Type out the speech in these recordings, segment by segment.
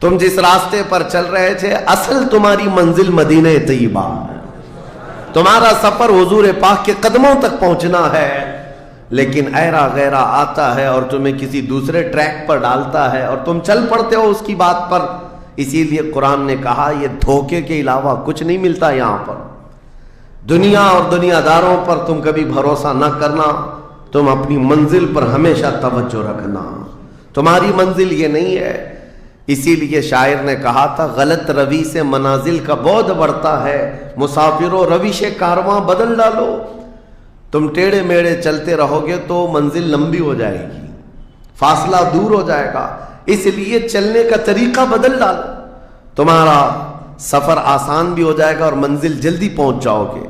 تم جس راستے پر چل رہے تھے اصل تمہاری منزل مدینہ طیبہ ہے، تمہارا سفر حضور پاک کے قدموں تک پہنچنا ہے، لیکن ایرا غیرہ آتا ہے اور تمہیں کسی دوسرے ٹریک پر ڈالتا ہے اور تم چل پڑتے ہو اس کی بات پر۔ اسی لیے قرآن نے کہا یہ دھوکے کے علاوہ کچھ نہیں ملتا یہاں پر۔ دنیا اور دنیا داروں پر تم کبھی بھروسہ نہ کرنا، تم اپنی منزل پر ہمیشہ توجہ رکھنا، تمہاری منزل یہ نہیں ہے۔ اسی لیے شاعر نے کہا تھا غلط روی سے منازل کا بعد بڑھتا ہے، مسافروں روش کارواں بدل ڈالو۔ تم ٹیڑے میڑے چلتے رہو گے تو منزل لمبی ہو جائے گی، فاصلہ دور ہو جائے گا، اس لیے چلنے کا طریقہ بدل ڈالو، تمہارا سفر آسان بھی ہو جائے گا اور منزل جلدی پہنچ جاؤ گے۔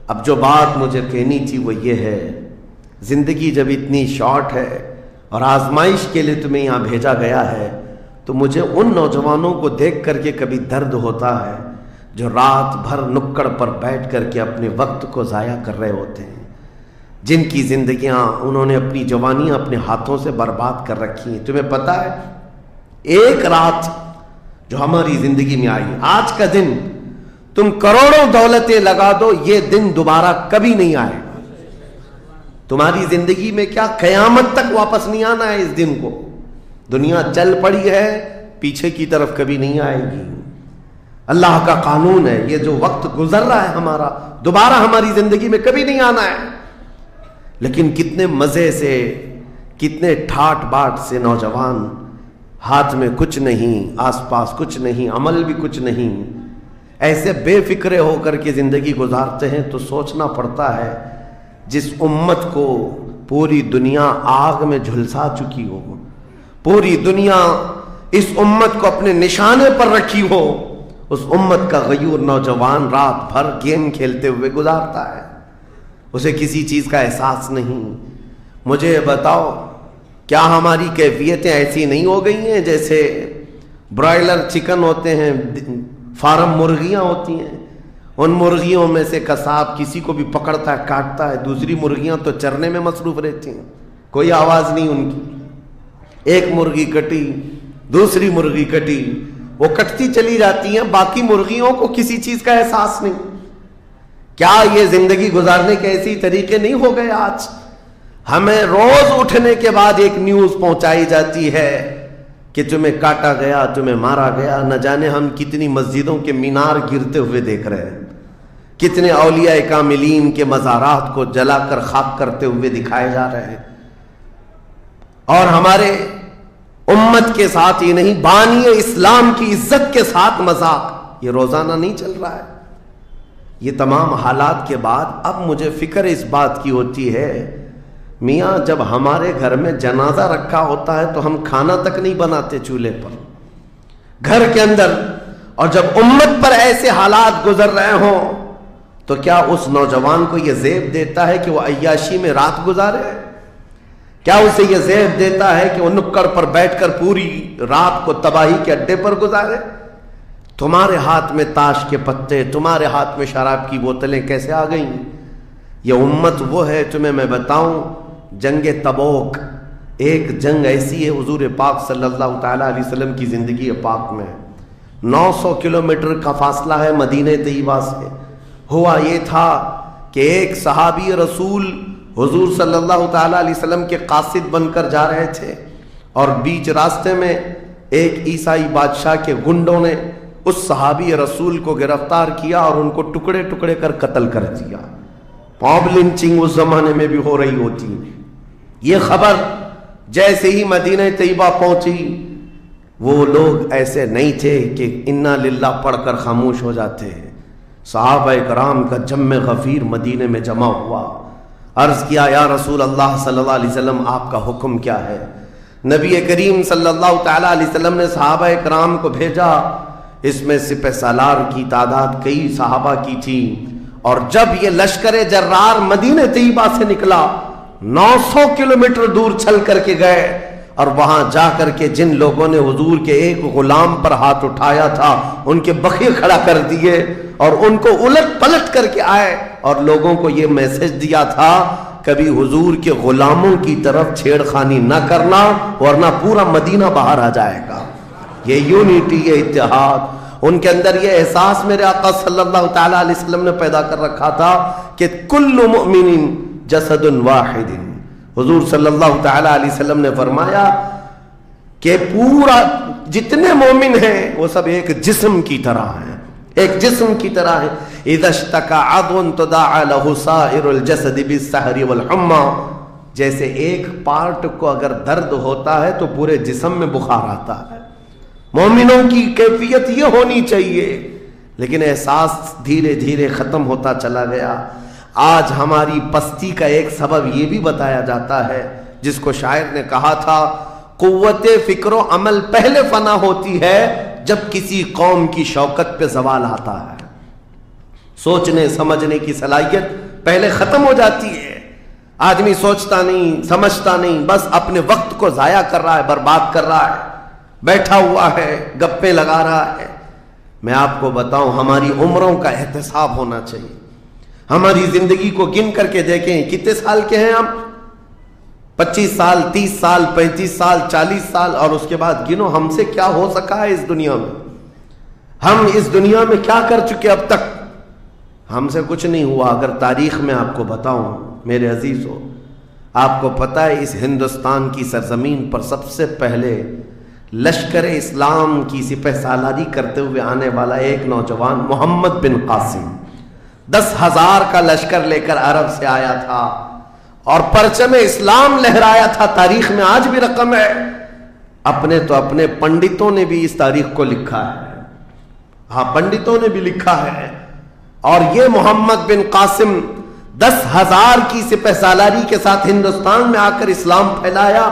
اب جو بات مجھے کہنی تھی وہ یہ ہے، زندگی جب اتنی شارٹ ہے اور آزمائش کے لیے تمہیں یہاں بھیجا گیا ہے تو مجھے ان نوجوانوں کو دیکھ کر کے کبھی درد ہوتا ہے جو رات بھر نکڑ پر بیٹھ کر کے اپنے وقت کو ضائع کر رہے ہوتے ہیں، جن کی زندگیاں انہوں نے اپنی جوانیاں اپنے ہاتھوں سے برباد کر رکھی ہیں۔ تمہیں پتہ ہے ایک رات جو ہماری زندگی میں آئی، آج کا دن تم کروڑوں دولتیں لگا دو، یہ دن دوبارہ کبھی نہیں آئے گا۔ تمہاری زندگی میں کیا قیامت تک واپس نہیں آنا ہے اس دن کو۔ دنیا چل پڑی ہے، پیچھے کی طرف کبھی نہیں آئے گی۔ اللہ کا قانون ہے، یہ جو وقت گزر رہا ہے ہمارا دوبارہ ہماری زندگی میں کبھی نہیں آنا ہے۔ لیکن کتنے مزے سے، کتنے ٹھاٹ باٹ سے نوجوان، ہاتھ میں کچھ نہیں، آس پاس کچھ نہیں، عمل بھی کچھ نہیں، ایسے بے فکرے ہو کر کے زندگی گزارتے ہیں۔ تو سوچنا پڑتا ہے جس امت کو پوری دنیا آگ میں جھلسا چکی ہو، پوری دنیا اس امت کو اپنے نشانے پر رکھی ہو، اس امت کا غیور نوجوان رات بھر گیم کھیلتے ہوئے گزارتا ہے، اسے کسی چیز کا احساس نہیں۔ مجھے بتاؤ کیا ہماری کیفیتیں ایسی نہیں ہو گئی ہیں جیسے برائلر چکن ہوتے ہیں، فارم مرغیاں ہوتی ہیں، ان مرغیوں میں سے قصاب کسی کو بھی پکڑتا ہے کاٹتا ہے، دوسری مرغیاں تو چرنے میں مصروف رہتی ہیں، کوئی آواز نہیں ان کی، ایک مرغی کٹی دوسری مرغی کٹی، وہ کٹتی چلی جاتی ہیں، باقی مرغیوں کو کسی چیز کا احساس نہیں۔ کیا یہ زندگی گزارنے کے ایسی طریقے نہیں ہو گئے؟ آج ہمیں روز اٹھنے کے بعد ایک نیوز پہنچائی جاتی ہے کہ تمہیں کاٹا گیا، تمہیں مارا گیا۔ نہ جانے ہم کتنی مسجدوں کے مینار گرتے ہوئے دیکھ رہے ہیں، کتنے اولیاء کاملین کے مزارات کو جلا کر خاک کرتے ہوئے دکھائے جا رہے ہیں، اور ہمارے امت کے ساتھ ہی نہیں، بانی اسلام کی عزت کے ساتھ مذاق، یہ روزانہ نہیں چل رہا ہے۔ یہ تمام حالات کے بعد اب مجھے فکر اس بات کی ہوتی ہے، میاں جب ہمارے گھر میں جنازہ رکھا ہوتا ہے تو ہم کھانا تک نہیں بناتے چولہے پر گھر کے اندر، اور جب امت پر ایسے حالات گزر رہے ہوں تو کیا اس نوجوان کو یہ زیب دیتا ہے کہ وہ عیاشی میں رات گزارے؟ کیا اسے یہ زیب دیتا ہے کہ وہ نکڑ پر بیٹھ کر پوری رات کو تباہی کے اڈے پر گزارے؟ تمہارے ہاتھ میں تاش کے پتے، تمہارے ہاتھ میں شراب کی بوتلیں کیسے آ گئیں؟ یہ امت وہ ہے، تمہیں میں بتاؤں، جنگ تبوک ایک جنگ ایسی ہے حضور پاک صلی اللہ تعالی علیہ وسلم کی زندگی پاک میں 900 کلومیٹر کا فاصلہ ہے مدینہ طیبہ سے۔ ہوا یہ تھا کہ ایک صحابی رسول حضور صلی اللہ تعالی علیہ وسلم کے قاصد بن کر جا رہے تھے، اور بیچ راستے میں ایک عیسائی بادشاہ کے گنڈوں نے اس صحابی رسول کو گرفتار کیا اور ان کو ٹکڑے ٹکڑے کر قتل کر دیا۔ موب لنچنگ اس زمانے میں بھی ہو رہی ہوتی۔ یہ خبر جیسے ہی مدینہ طیبہ پہنچی، وہ لوگ ایسے نہیں تھے کہ انا للہ پڑھ کر خاموش ہو جاتے ہیں۔ صحابہ کرام کا جم غفیر مدینے میں جمع ہوا، عرض کیا یا رسول اللہ صلی اللہ علیہ وسلم آپ کا حکم کیا ہے؟ نبی کریم صلی اللہ تعالی علیہ وسلم نے صحابہ کرام کو بھیجا، اس میں سپہ سالار کی تعداد کئی صحابہ کی تھی، اور جب یہ لشکر جرار مدینہ طیبہ سے نکلا 900 کلومیٹر دور چل کر کے گئے، اور وہاں جا کر کے جن لوگوں نے حضور کے ایک غلام پر ہاتھ اٹھایا تھا ان کے بخیے کھڑا کر دیے، اور ان کو الٹ پلٹ کر کے آئے اور لوگوں کو یہ میسج دیا تھا کبھی حضور کے غلاموں کی طرف چھیڑ خانی نہ کرنا ورنہ پورا مدینہ باہر آ جائے گا۔ یہ یونٹی، یہ اتحاد، ان کے اندر یہ احساس میرے آقا صلی اللہ تعالی علیہ وسلم نے پیدا کر رکھا تھا کہ کل مؤمن جسد واحد. حضور صلی اللہ تعالی علیہ وسلم نے فرمایا کہ پورا جتنے مومن ہیں وہ سب ایک جسم کی طرح ہیں، ایک جسم کی طرح ہے. اذا اشتکى عضو تداعى له سائر الجسد بالسهر والحمى، جیسے ایک پارٹ کو اگر درد ہوتا ہے تو پورے جسم میں بخار آتا ہے. مومنوں کی کیفیت یہ ہونی چاہیے، لیکن احساس دھیرے دھیرے ختم ہوتا چلا گیا. آج ہماری پستی کا ایک سبب یہ بھی بتایا جاتا ہے جس کو شاعر نے کہا تھا، قوت فکر و عمل پہلے فنا ہوتی ہے جب کسی قوم کی شوکت پہ زوال آتا ہے. سوچنے سمجھنے کی صلاحیت پہلے ختم ہو جاتی ہے. آدمی سوچتا نہیں، سمجھتا نہیں، بس اپنے وقت کو ضائع کر رہا ہے، برباد کر رہا ہے، بیٹھا ہوا ہے، گپیں لگا رہا ہے. میں آپ کو بتاؤں، ہماری عمروں کا احتساب ہونا چاہیے. ہماری زندگی کو گن کر کے دیکھیں کتنے سال کے ہیں ہم. 25 سال، 30 سال، 35 سال، 40 سال، اور اس کے بعد گنو ہم سے کیا ہو سکا ہے اس دنیا میں. ہم اس دنیا میں کیا کر چکے اب تک؟ ہم سے کچھ نہیں ہوا. اگر تاریخ میں آپ کو بتاؤں میرے عزیزو، آپ کو پتہ ہے اس ہندوستان کی سرزمین پر سب سے پہلے لشکر اسلام کی سپہ سالاری کرتے ہوئے آنے والا ایک نوجوان محمد بن قاسم 10,000 کا لشکر لے کر عرب سے آیا تھا اور پرچم اسلام لہرایا تھا. تاریخ میں آج بھی رقم ہے. اپنے پنڈتوں نے بھی اس تاریخ کو لکھا ہے. ہاں، پنڈتوں نے بھی لکھا ہے. اور یہ محمد بن قاسم 10,000 کی سپہ سالاری کے ساتھ ہندوستان میں آ کر اسلام پھیلایا.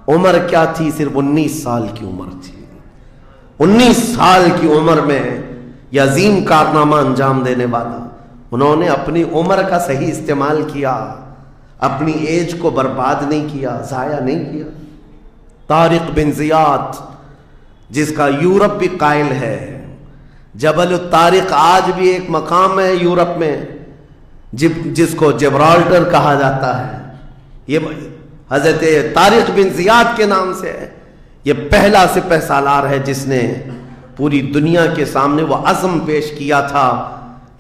عمر کیا تھی؟ صرف 19 سال کی عمر تھی. 19 سال کی عمر میں یہ عظیم کارنامہ انجام دینے والا، انہوں نے اپنی عمر کا صحیح استعمال کیا، اپنی ایج کو برباد نہیں کیا، ضائع نہیں کیا. طارق بن زیاد، جس کا یورپ بھی قائل ہے، جبل الطارق آج بھی ایک مقام ہے یورپ میں جس کو جبرالٹر کہا جاتا ہے. یہ حضرت طارق بن زیاد کے نام سے ہے. یہ پہلا سپہ سالار ہے جس نے پوری دنیا کے سامنے وہ عزم پیش کیا تھا.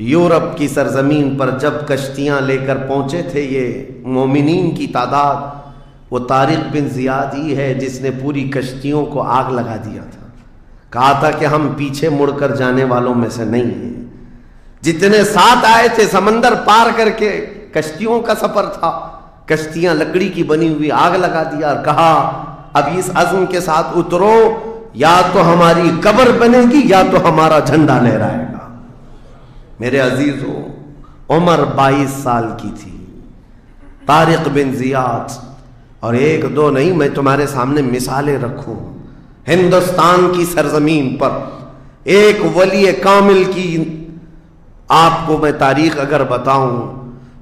یورپ کی سرزمین پر جب کشتیاں لے کر پہنچے تھے یہ مومنین کی تعداد، وہ طارق بن زیاد ہی ہے جس نے پوری کشتیوں کو آگ لگا دیا تھا. کہا تھا کہ ہم پیچھے مڑ کر جانے والوں میں سے نہیں ہیں. جتنے ساتھ آئے تھے سمندر پار کر کے، کشتیوں کا سفر تھا، کشتیاں لکڑی کی بنی ہوئی، آگ لگا دیا اور کہا اب اس عزم کے ساتھ اترو، یا تو ہماری قبر بنے گی یا تو ہمارا جھنڈا لہرائے گا. میرے عزیزو، عمر 22 سال کی تھی طارق بن زیاد. اور ایک دو نہیں، میں تمہارے سامنے مثالیں رکھوں. ہندوستان کی سرزمین پر ایک ولی کامل کی آپ کو میں تاریخ اگر بتاؤں،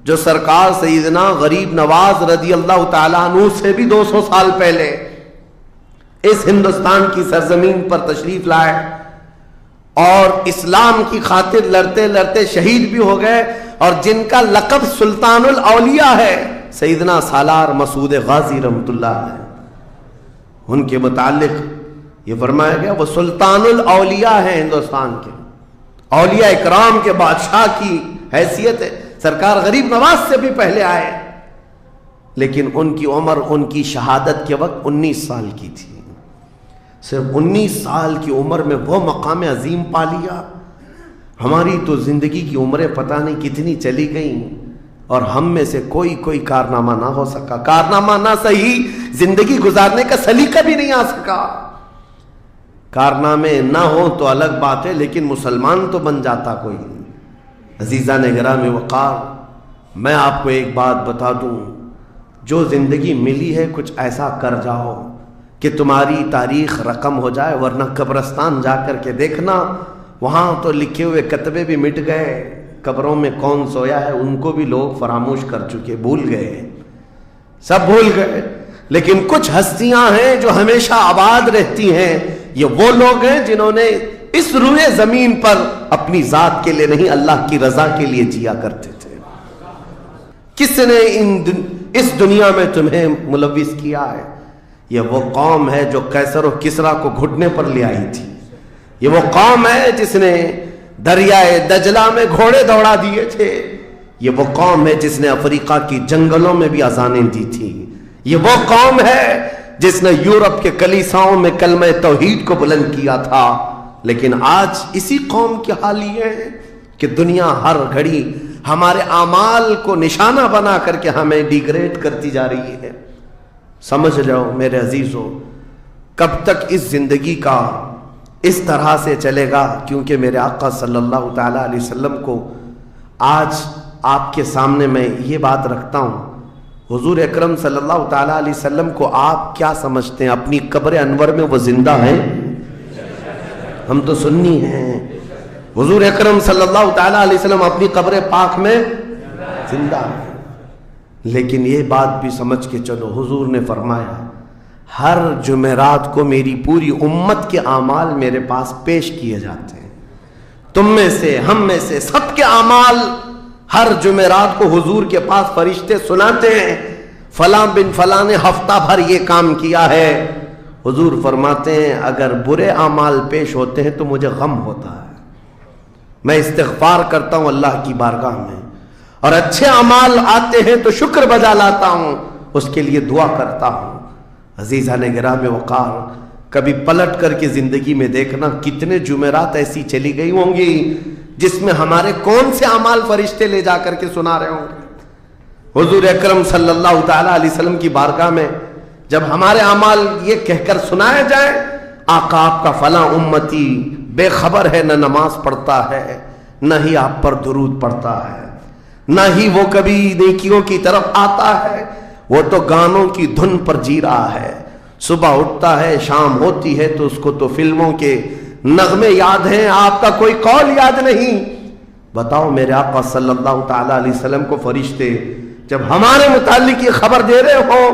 جو سرکار سیدنا غریب نواز رضی اللہ تعالیٰ عنہ سے بھی 200 سال پہلے اس ہندوستان کی سرزمین پر تشریف لائے اور اسلام کی خاطر لڑتے لڑتے شہید بھی ہو گئے، اور جن کا لقب سلطان الاولیاء ہے، سیدنا سالار مسعود غازی رحمۃ اللہ علیہ. ان کے متعلق یہ فرمایا گیا وہ سلطان الاولیاء ہیں، ہندوستان کے اولیاء اکرام کے بادشاہ کی حیثیت ہے. سرکار غریب نواز سے بھی پہلے آئے، لیکن ان کی عمر ان کی شہادت کے وقت 19 سال کی تھی. صرف 19 سال کی عمر میں وہ مقام عظیم پا لیا. ہماری تو زندگی کی عمریں پتہ نہیں کتنی چلی گئیں اور ہم میں سے کوئی کارنامہ نہ ہو سکا. کارنامہ نہ صحیح، زندگی گزارنے کا سلیقہ بھی نہیں آ سکا. کارنامے نہ ہو تو الگ بات ہے، لیکن مسلمان تو بن جاتا کوئی. عزیزان گرامی وقار، میں آپ کو ایک بات بتا دوں، جو زندگی ملی ہے کچھ ایسا کر جاؤ کہ تمہاری تاریخ رقم ہو جائے، ورنہ قبرستان جا کر کے دیکھنا، وہاں تو لکھے ہوئے کتبے بھی مٹ گئے. قبروں میں کون سویا ہے ان کو بھی لوگ فراموش کر چکے، بھول گئے، سب بھول گئے. لیکن کچھ ہستیاں ہیں جو ہمیشہ آباد رہتی ہیں. یہ وہ لوگ ہیں جنہوں نے اس روئے زمین پر اپنی ذات کے لیے نہیں، اللہ کی رضا کے لیے جیا کرتے تھے. کس نے اس دنیا میں تمہیں ملوث کیا ہے؟ یہ وہ قوم ہے جو قیصر و کسریٰ کو گھٹنے پر لے آئی تھی. یہ وہ قوم ہے جس نے دریائے دجلہ میں گھوڑے دوڑا دیے تھے. یہ وہ قوم ہے جس نے افریقہ کی جنگلوں میں بھی اذانیں دی تھی. یہ وہ قوم ہے جس نے یورپ کے کلیساؤں میں کلمہ توحید کو بلند کیا تھا. لیکن آج اسی قوم کی حال یہ ہے کہ دنیا ہر گھڑی ہمارے اعمال کو نشانہ بنا کر کے ہمیں ڈیگریڈ کرتی جا رہی ہے. سمجھ جاؤ میرے عزیزو، کب تک اس زندگی کا اس طرح سے چلے گا؟ کیونکہ میرے آقا صلی اللہ تعالیٰ علیہ وسلم کو آج آپ کے سامنے میں یہ بات رکھتا ہوں. حضور اکرم صلی اللہ تعالیٰ علیہ وسلم کو آپ کیا سمجھتے ہیں؟ اپنی قبر انور میں وہ زندہ ہیں؟ ہم تو سنی ہیں. حضور اکرم صلی اللہ تعالیٰ علیہ وسلم اپنی قبر پاک میں زندہ ہیں. لیکن یہ بات بھی سمجھ کے چلو، حضور نے فرمایا ہر جمعرات کو میری پوری امت کے اعمال میرے پاس پیش کیے جاتے ہیں. تم میں سے، ہم میں سے، سب کے اعمال ہر جمعرات کو حضور کے پاس فرشتے سناتے ہیں. فلاں بن فلاں نے ہفتہ بھر یہ کام کیا ہے. حضور فرماتے ہیں اگر برے اعمال پیش ہوتے ہیں تو مجھے غم ہوتا ہے، میں استغفار کرتا ہوں اللہ کی بارگاہ میں، اور اچھے اعمال آتے ہیں تو شکر بجا لاتا ہوں، اس کے لیے دعا کرتا ہوں. عزیزان گرامی وقار، کبھی پلٹ کر کے زندگی میں دیکھنا کتنے جمعرات ایسی چلی گئی ہوں گی جس میں ہمارے کون سے اعمال فرشتے لے جا کر کے سنا رہے ہوں گے. حضور اکرم صلی اللہ تعالیٰ علیہ وسلم کی بارگاہ میں جب ہمارے اعمال یہ کہہ کر سنائے جائیں آقا آپ کا فلاں امتی بے خبر ہے، نہ نماز پڑھتا ہے، نہ ہی آپ پر درود پڑھتا ہے، نہ ہی وہ کبھی نیکیوں کی طرف آتا ہے، وہ تو گانوں کی دھن پر جی رہا ہے. صبح اٹھتا ہے، شام ہوتی ہے تو اس کو تو فلموں کے نغمے یاد ہیں، آپ کا کوئی قول یاد نہیں. بتاؤ میرے آقا صلی اللہ تعالیٰ علیہ وسلم کو فرشتے جب ہمارے متعلق یہ خبر دے رہے ہو،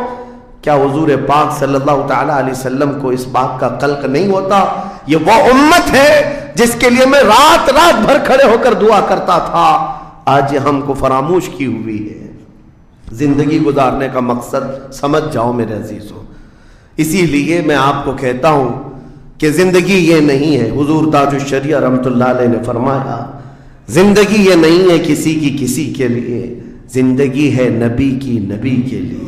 کیا حضور پاک صلی اللہ تعالیٰ علیہ وسلم کو اس بات کا قلق نہیں ہوتا؟ یہ وہ امت ہے جس کے لیے میں رات رات بھر کھڑے ہو کر دعا کرتا تھا، آج یہ ہم کو فراموش کی ہوئی ہے. زندگی گزارنے کا مقصد سمجھ جاؤ میرے عزیزوں. اسی لیے میں آپ کو کہتا ہوں کہ زندگی یہ نہیں ہے. حضور تاج الشریعہ رحمۃ اللہ علیہ نے فرمایا زندگی یہ نہیں ہے کسی کی کسی کے لیے، زندگی ہے نبی کی نبی کے لیے.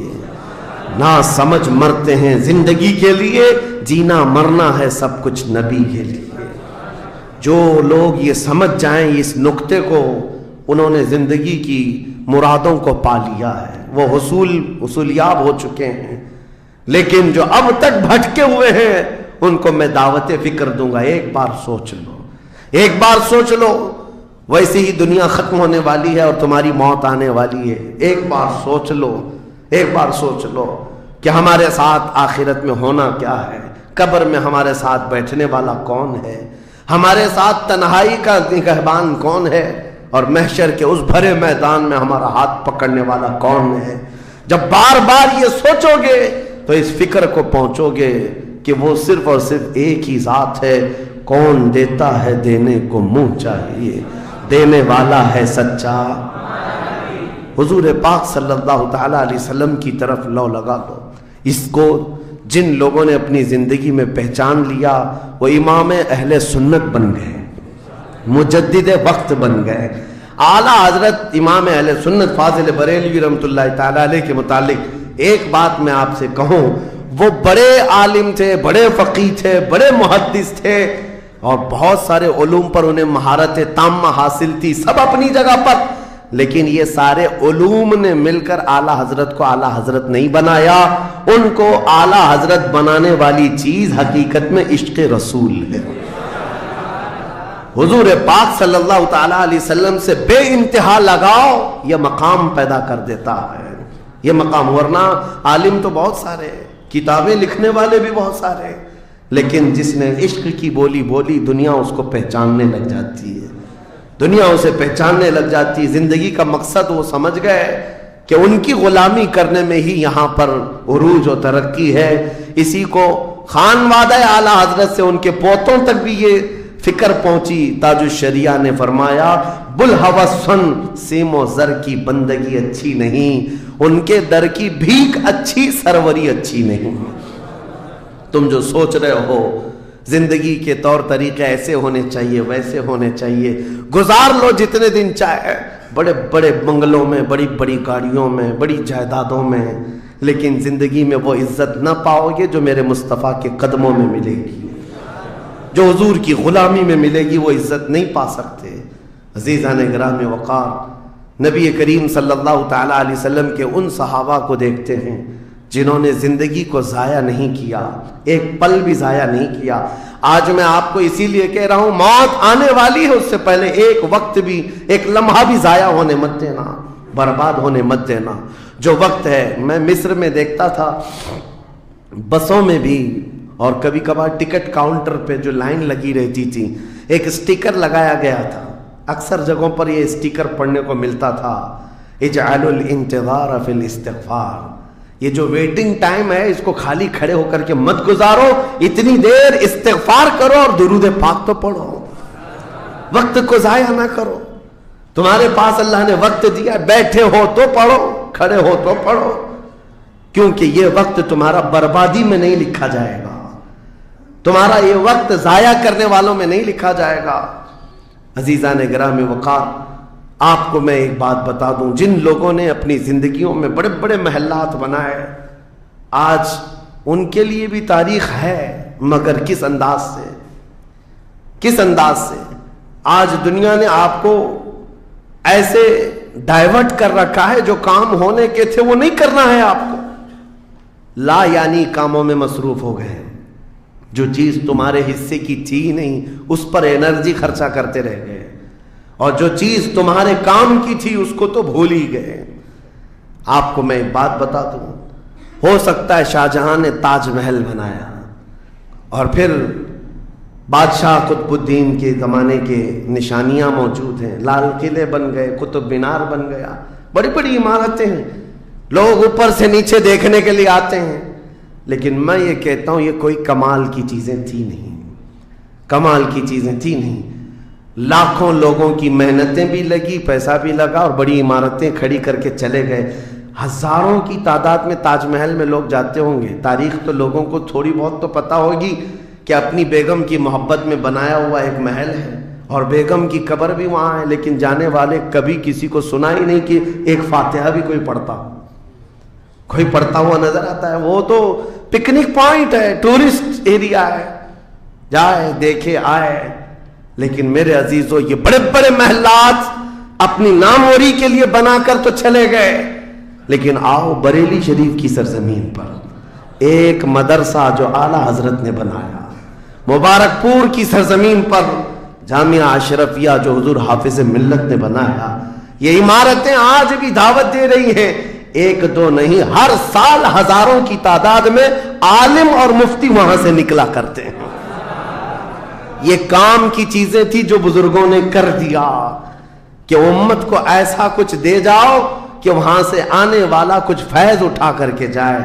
نہ سمجھ مرتے ہیں زندگی کے لیے، جینا مرنا ہے سب کچھ نبی کے لیے. جو لوگ یہ سمجھ جائیں اس نقطے کو، انہوں نے زندگی کی مرادوں کو پا لیا ہے، وہ حصولیاب ہو چکے ہیں. لیکن جو اب تک بھٹکے ہوئے ہیں ان کو میں دعوت فکر دوں گا. ایک بار سوچ لو، ایک بار سوچ لو، ویسے ہی دنیا ختم ہونے والی ہے اور تمہاری موت آنے والی ہے. ایک بار سوچ لو، ایک بار سوچ لو کہ ہمارے ساتھ آخرت میں ہونا کیا ہے، قبر میں ہمارے ساتھ بیٹھنے والا کون ہے، ہمارے ساتھ تنہائی کا نگہبان کون ہے، اور محشر کے اس بھرے میدان میں ہمارا ہاتھ پکڑنے والا کون ہے. جب بار بار یہ سوچو گے تو اس فکر کو پہنچو گے کہ وہ صرف اور صرف ایک ہی ذات ہے. کون دیتا ہے دینے کو منہ چاہیے، دینے والا ہے سچا. حضور پاک صلی اللہ تعالیٰ علیہ وسلم کی طرف لو لگا دو. اس کو جن لوگوں نے اپنی زندگی میں پہچان لیا وہ امام اہل سنت بن گئے، مجدد وقت بن گئے. اعلیٰ حضرت امام اہل سنت فاضل بریلوی رحمۃ اللہ تعالیٰ علیہ کے متعلق ایک بات میں آپ سے کہوں، وہ بڑے عالم تھے، بڑے فقیہ تھے، بڑے محدث تھے، اور بہت سارے علوم پر انہیں مہارت تامہ حاصل تھی، سب اپنی جگہ پر. لیکن یہ سارے علوم نے مل کر اعلیٰ حضرت کو اعلیٰ حضرت نہیں بنایا. ان کو اعلیٰ حضرت بنانے والی چیز حقیقت میں عشق رسول ہے. حضور پاک صلی اللہ تعالیٰ علیہ وسلم سے بے انتہا لگاؤ یہ مقام پیدا کر دیتا ہے. یہ مقام، ورنہ عالم تو بہت سارے، کتابیں لکھنے والے بھی بہت سارے، لیکن جس نے عشق کی بولی بولی دنیا اس کو پہچاننے لگ جاتی ہے، دنیا اسے پہچاننے لگ جاتی. زندگی کا مقصد وہ سمجھ گئے کہ ان کی غلامی کرنے میں ہی یہاں پر عروج و ترقی ہے. اسی کو خانوادہ اعلیٰ حضرت سے ان کے پوتوں تک بھی یہ فکر پہنچی. تاج الشریعہ نے فرمایا بلحوثن سیم و زر کی بندگی اچھی نہیں، ان کے در کی بھیک اچھی، سروری اچھی نہیں. تم جو سوچ رہے ہو زندگی کے طور طریقے ایسے ہونے چاہیے ویسے ہونے چاہیے، گزار لو جتنے دن چاہے بڑے بڑے بنگلوں میں، بڑی بڑی گاڑیوں میں، بڑی جائیدادوں میں، لیکن زندگی میں وہ عزت نہ پاؤ گے جو میرے مصطفیٰ کے قدموں میں ملے گی، جو حضور کی غلامی میں ملے گی وہ عزت نہیں پا سکتے۔ عزیزان گرامی وقار، نبی کریم صلی اللہ تعالیٰ علیہ وسلم کے ان صحابہ کو دیکھتے ہیں جنہوں نے زندگی کو ضائع نہیں کیا، ایک پل بھی ضائع نہیں کیا۔ آج میں آپ کو اسی لیے کہہ رہا ہوں موت آنے والی ہے، اس سے پہلے ایک وقت بھی، ایک لمحہ بھی ضائع ہونے مت دینا، برباد ہونے مت دینا۔ جو وقت ہے، میں مصر میں دیکھتا تھا بسوں میں بھی اور کبھی کبھار ٹکٹ کاؤنٹر پہ جو لائن لگی رہتی تھی، ایک سٹیکر لگایا گیا تھا، اکثر جگہوں پر یہ سٹیکر پڑھنے کو ملتا تھا، اجعلوا الانتظار فی الاستغفار، یہ جو ویٹنگ ٹائم ہے اس کو خالی کھڑے ہو کر کے مت گزارو، اتنی دیر استغفار کرو اور درود پاک تو پڑھو، وقت کو ضائع نہ کرو۔ تمہارے پاس اللہ نے وقت دیا، بیٹھے ہو تو پڑھو، کھڑے ہو تو پڑھو، کیونکہ یہ وقت تمہارا بربادی میں نہیں لکھا جائے گا، تمہارا یہ وقت ضائع کرنے والوں میں نہیں لکھا جائے گا۔ عزیزان گرامی وقار، آپ کو میں ایک بات بتا دوں، جن لوگوں نے اپنی زندگیوں میں بڑے بڑے محلات بنائے، آج ان کے لیے بھی تاریخ ہے، مگر کس انداز سے، کس انداز سے۔ آج دنیا نے آپ کو ایسے ڈائیورٹ کر رکھا ہے، جو کام ہونے کے تھے وہ نہیں کرنا ہے آپ کو، لا یعنی کاموں میں مصروف ہو گئے، جو چیز تمہارے حصے کی تھی نہیں اس پر انرجی خرچہ کرتے رہ گئے، اور جو چیز تمہارے کام کی تھی اس کو تو بھول ہی گئے۔ آپ کو میں ایک بات بتا دوں، ہو سکتا ہے شاہ جہاں نے تاج محل بنایا اور پھر بادشاہ قطب الدین کے زمانے کے نشانیاں موجود ہیں، لال قلعے بن گئے، قطب مینار بن گیا، بڑی بڑی عمارتیں ہیں، لوگ اوپر سے نیچے دیکھنے کے لیے آتے ہیں، لیکن میں یہ کہتا ہوں یہ کوئی کمال کی چیزیں تھی نہیں، کمال کی چیزیں تھی نہیں۔ لاکھوں لوگوں کی محنتیں بھی لگی، پیسہ بھی لگا اور بڑی عمارتیں کھڑی کر کے چلے گئے، ہزاروں کی تعداد میں تاج محل میں لوگ جاتے ہوں گے۔ تاریخ تو لوگوں کو تھوڑی بہت تو پتہ ہوگی کہ اپنی بیگم کی محبت میں بنایا ہوا ایک محل ہے اور بیگم کی قبر بھی وہاں ہے، لیکن جانے والے کبھی کسی کو سنا ہی نہیں کہ ایک فاتحہ بھی کوئی پڑھتا ہو، کوئی پڑھتا ہوا نظر آتا ہے۔ وہ تو پکنک پوائنٹ ہے، ٹورسٹ ایریا ہے، جائے دیکھے آئے۔ لیکن میرے عزیزو، یہ بڑے بڑے محلات اپنی ناموری کے لیے بنا کر تو چلے گئے، لیکن آؤ بریلی شریف کی سرزمین پر ایک مدرسہ جو اعلیٰ حضرت نے بنایا، مبارک پور کی سرزمین پر جامعہ اشرفیہ جو حضور حافظ ملت نے بنایا، یہ عمارتیں آج بھی دعوت دے رہی ہیں، ایک دو نہیں، ہر سال ہزاروں کی تعداد میں عالم اور مفتی وہاں سے نکلا کرتے ہیں۔ یہ کام کی چیزیں تھی جو بزرگوں نے کر دیا کہ امت کو ایسا کچھ دے جاؤ کہ وہاں سے آنے والا کچھ فیض اٹھا کر کے جائے۔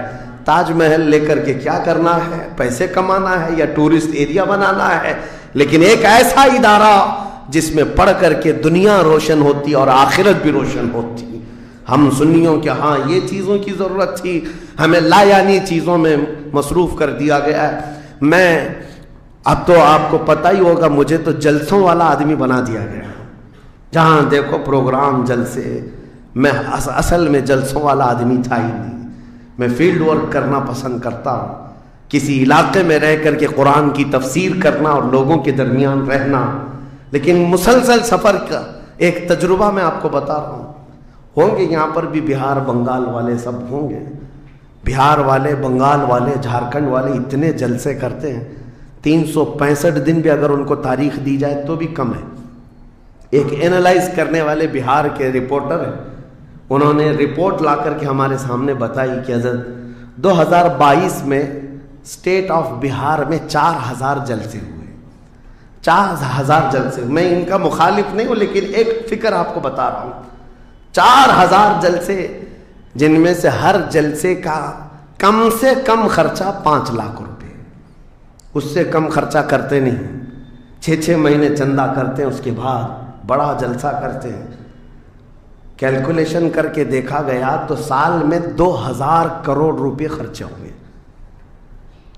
تاج محل لے کر کے کیا کرنا ہے؟ پیسے کمانا ہے یا ٹورسٹ ایریا بنانا ہے؟ لیکن ایک ایسا ادارہ جس میں پڑھ کر کے دنیا روشن ہوتی اور آخرت بھی روشن ہوتی۔ ہم سنیوں کے ہاں یہ چیزوں کی ضرورت تھی، ہمیں لا یعنی چیزوں میں مصروف کر دیا گیا ہے۔ میں اب تو آپ کو پتہ ہی ہوگا، مجھے تو جلسوں والا آدمی بنا دیا گیا، جہاں دیکھو پروگرام جلسے۔ میں اصل میں جلسوں والا آدمی تھا ہی نہیں، میں فیلڈ ورک کرنا پسند کرتا ہوں، کسی علاقے میں رہ کر کے قرآن کی تفسیر کرنا اور لوگوں کے درمیان رہنا۔ لیکن مسلسل سفر کا ایک تجربہ میں آپ کو بتا رہا ہوں، ہوں گے یہاں پر بھی بہار بنگال والے، سب ہوں گے، بہار والے، بنگال والے، جھارکھنڈ والے اتنے جلسے کرتے ہیں، 365 دن بھی اگر ان کو تاریخ دی جائے تو بھی کم ہے۔ ایک اینالائز کرنے والے بہار کے رپورٹر ہیں، انہوں نے رپورٹ لا کر کے ہمارے سامنے بتائی کہ حضرت 2022 میں اسٹیٹ آف بہار میں 4000 جلسے ہوئے، 4000 جلسے۔ میں ان کا مخالف نہیں ہوں، لیکن ایک فکر آپ کو بتا رہا ہوں، 4000 جلسے، جن میں سے ہر جلسے کا کم سے کم خرچہ 5 لاکھ روپے، اس سے کم خرچہ کرتے نہیں، 6 مہینے چندہ کرتے ہیں، اس کے بعد بڑا جلسہ کرتے ہیں۔ کیلکولیشن کر کے دیکھا گیا تو سال میں 2000 کروڑ روپے خرچے ہوئے،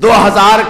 2000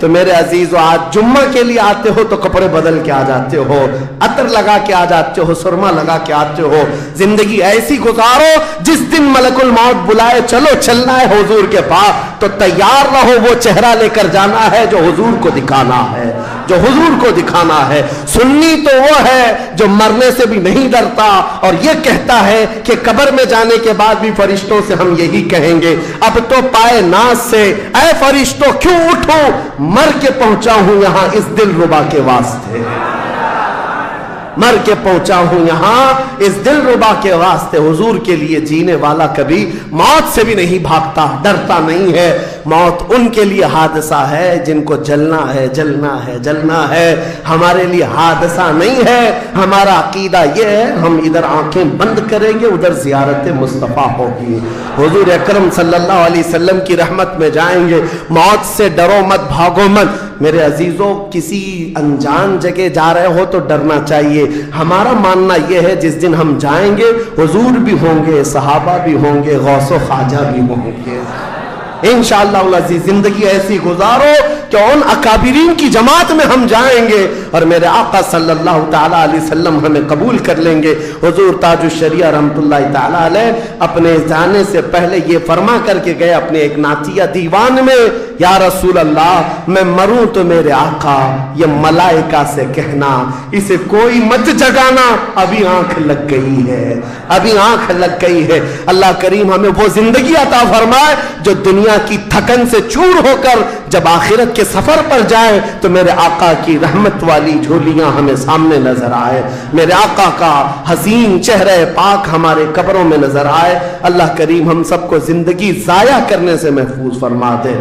تو میرے عزیزو آج جمعہ کے لیے آتے ہو تو کپڑے بدل کے آ جاتے ہو، عطر لگا کے آ جاتے ہو، سرما لگا کے آتے ہو. زندگی ایسی گزارو جس دن ملک الموت بلائے چلو چلنا ہے حضور کے پاس تو تیار رہو، وہ چہرہ لے کر جانا ہے جو حضور کو دکھانا ہے، جو حضور کو دکھانا ہے. سنی تو وہ ہے جو مرنے سے بھی نہیں ڈرتا اور یہ کہتا ہے کہ قبر میں جانے کے بعد بھی فرشتوں سے ہم یہی کہیں گے اب تو پائے ناز سے اے فرشتوں کیوں اٹھو، مر کے پہنچا ہوں یہاں اس دل ربا کے واسطے، مر کے پہنچا ہوں یہاں اس دل ربا کے واسطے. حضور کے لیے جینے والا کبھی موت سے بھی نہیں بھاگتا، ڈرتا نہیں ہے. موت ان کے لیے حادثہ ہے جن کو جلنا ہے، جلنا ہے، جلنا ہے. ہمارے لیے حادثہ نہیں ہے. ہمارا عقیدہ یہ ہے ہم ادھر آنکھیں بند کریں گے ادھر زیارت مصطفیٰ ہوگی، حضور اکرم صلی اللہ علیہ وسلم کی رحمت میں جائیں گے. موت سے ڈرو مت، بھاگو مت. میرے عزیزوں کسی انجان جگہ جا رہے ہو تو ڈرنا چاہیے. ہمارا ماننا یہ ہے جس دن ہم جائیں گے حضور بھی ہوں گے، صحابہ بھی ہوں گے، غوث و خواجہ بھی ہوں گے. انشاءاللہ العزیز زندگی ایسی گزارو کہ ان اکابرین کی جماعت میں ہم جائیں گے اور میرے آقا صلی اللہ تعالیٰ علیہ وسلم ہمیں قبول کر لیں گے. حضور تاج الشریعہ رحمت اللہ تعالیٰ علیہ اپنے جانے سے پہلے یہ فرما کر کے گئے اپنے ایک نعتیہ دیوان میں، یا رسول اللہ میں مروں تو میرے آقا یہ ملائکہ سے کہنا اسے کوئی مت جگانا، ابھی آنکھ لگ گئی ہے، ابھی آنکھ لگ گئی ہے. اللہ کریم ہمیں وہ زندگی عطا فرمائے جو دنیا کی تھکن سے چور ہو کر جب آخرت کے سفر پر جائے تو میرے آقا کی رحمت والی جھولیاں ہمیں سامنے نظر آئے، میرے آقا کا حسین چہرہ پاک ہمارے قبروں میں نظر آئے. اللہ کریم ہم سب کو زندگی ضائع کرنے سے محفوظ فرما دے.